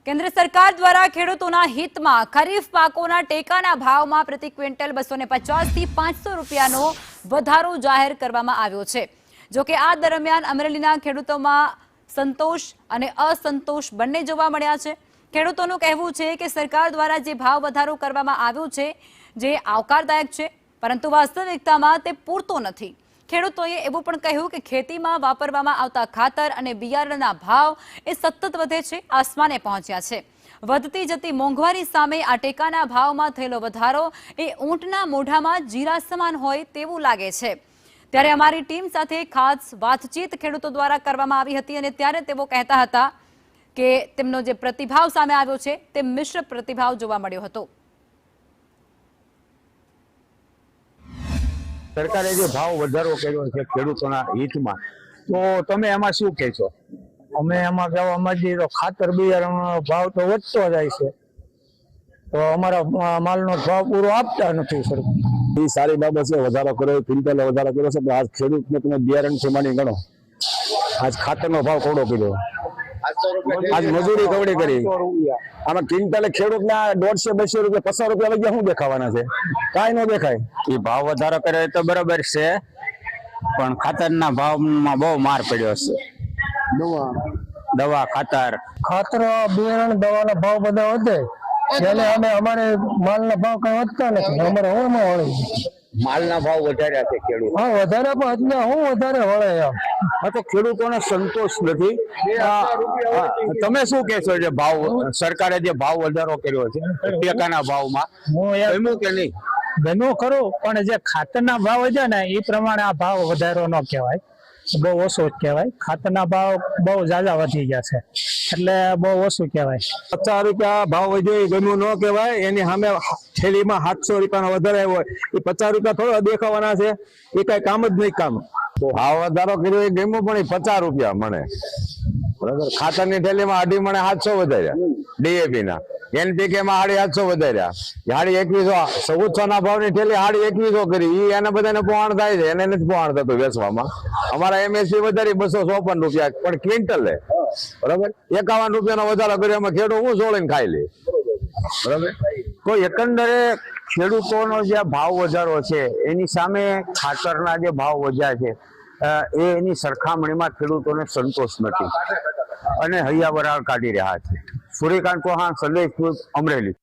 केंद्र सरकार द्वारा खेडूतोना हितमां खरीफ पाकोना टेकाना भावमां प्रति क्विंटल 250 થી 500 રૂપિયાનો વધારો જાહેર કરવામાં આવ્યો છે। જો કે આ દરમિયાન અમરેલીના ખેડૂતોમાં સંતોષ અને અસંતોષ બંને જોવા મળ્યા છે। ખેડૂતોનું કહેવું છે કે સરકાર દ્વારા જે ભાવ વધારો કરવામાં આવ્યો છે જે આવકારદાયક છે, પરંતુ વાસ્તવિકતામાં તે પૂરતો નથી। ખેડૂતોએ એવું પણ કહ્યું કે ખેતીમાં વાપરવામાં આવતા ખાતર અને બિયારણના ભાવ એ સતત વધે છે, આસમાને પહોંચ્યા છે। વધતી જતી મોંઘવારી સામે આ ટેકાના ભાવમાં થયેલો વધારો એ ઊંટના મોઢામાં જીરા સમાન હોય તેવું લાગે છે। ત્યારે અમારી ટીમ સાથે ખાસ વાતચીત ખેડૂતો દ્વારા કરવામાં આવી હતી અને ત્યારે તેઓ કહેતા હતા કે તેમનો જે પ્રતિભાવ સામે આવ્યો છે તે મિશ્ર પ્રતિભાવ જોવા મળ્યો હતો। સરકારે જે ભાવ વધારો કર્યો છે ખેડૂતોના હિતમાં, તો તમે એમાં શું કહેશો? અમે એમાં કહેવા માંગીએ તો ખાતર બિયારણનો ભાવ તો વધતો જાય છે, તો અમારા માલનો ભાવ પૂરો આપતા નથી સરકાર। એ સારી બાબત છે, વધારો કર્યો, ક્વિન્ટલે વધારો કર્યો છે, પણ આજ ખેડૂતને તમે બિયારણ પ્રમાણે ગણો, આજ ખાતરનો ભાવ થોડો કર્યો, આજ મજૂરી કવડી કરી, આમાં ક્વિન્ટલે ખેડૂતના 150-200 રૂપિયા 50 રૂપિયા લઈ શું દેખાવાના છે? કાંઈ ન દેખાય। એ ભાવ વધારો કર્યો તો બરોબર છે, પણ ખાતરના ભાવમાં બહુ માર પડ્યો છે। દવા ખાતર બિયારણ દવાના ભાવ બધા વધે, એટલે અમે અમારે માલના ભાવ કઈ વધતા નથી, અમારે હોળમાં વળે માલના ભાવ વધાર્યા છે ખેડૂત। હા, વધારે પણ હું વધારે વળે એમ। હા, તો ખેડૂતોને સંતોષ નથી। તમે શું કહેશો જે ભાવ સરકારે જે ભાવ વધારો કર્યો છે ટેકાના ભાવમાં, ગમ્યું કે નહીં? ગમ્યું ખરું, પણ જે ખાતરના ભાવ વધ્યા ને એ પ્રમાણે આ ભાવ વધારો ન કહેવાય, બહુ ઓછો જ કહેવાય। ખાતરના ભાવ બહુ ઝાઝા વધી ગયા છે, એટલે બહુ ઓછું કહેવાય। 50 રૂપિયા ભાવ વધ્યો એ ગમ્યું ન કહેવાય, એની સામે થેલીમાં 700 રૂપિયાનો વધારે હોય એ 50 રૂપિયા થોડા દેખાવાના છે? એ કઈ કામ જ નહીં કામ। ભાવ વધારો કર્યો એ ગમ્યું, પણ એ 50 રૂપિયા મને બરાબર। ખાતરની થેલીમાં આડી મને 700 વધાર્યા, ડીએપી ના NPK માં 750 વધાર્યા, 2100 ના ભાવની થેલી 2100 કરી, એને બધાને પોહાણ થાય છે, એને નથી પોહાણ થતું વેચવામાં। અમારા MSP વધારી 254 રૂપિયા પણ ક્વિન્ટલે, બરાબર। 51 રૂપિયાનો વધારો કર્યો, એમાં ખેડૂત હું જોડીને ખાઈ લે, બરાબર। તો એકંદરે ખેડૂતોનો જે ભાવ વધારો છે એની સામે ખાતરના જે ભાવ વધ્યા છે એની સરખામણીમાં ખેડૂતોને સંતોષ નથી અને હૈયા વરાળ કાઢી રહ્યા છે। સૂર્યકાંત ચૌહાણ, સંદેશ ન્યૂઝ, અમરેલી।